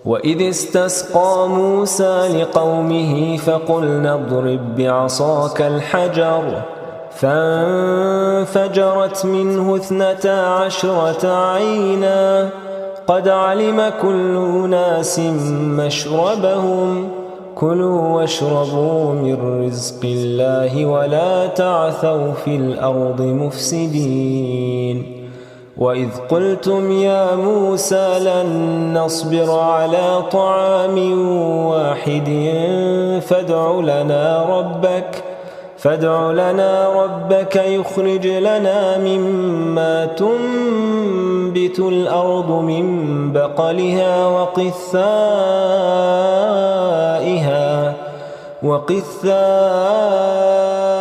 وإذ استسقى موسى لقومه فقلنا اضرب بعصاك الحجر فانفجرت منه 12 عينا قد علم كل أناس مشربهم كلوا واشربوا من رزق الله ولا تعثوا في الأرض مفسدين وإذ قلتم يا موسى لن نصبر على طعام واحد فادع لنا ربك يخرج لنا مما تنبت الأرض من بقلها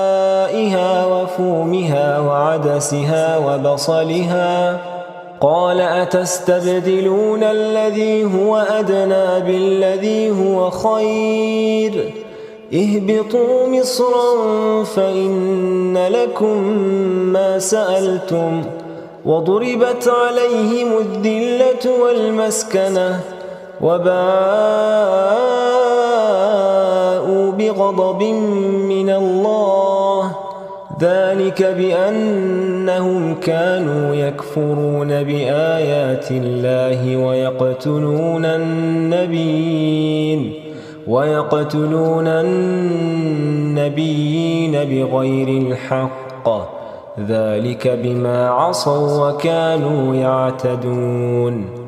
وقثائها وفومها وعدسها وبصلها قال أتستبدلون الذي هو أدنى بالذي هو خير اهبطوا مصرا فإن لكم ما سألتم وضربت عليهم الذلة والمسكنة وباءوا بغضب من الله ذلك بأنهم كانوا يكفرون بآيات الله ويقتلون النبيين بغير الحق ذلك بما عصوا وكانوا يعتدون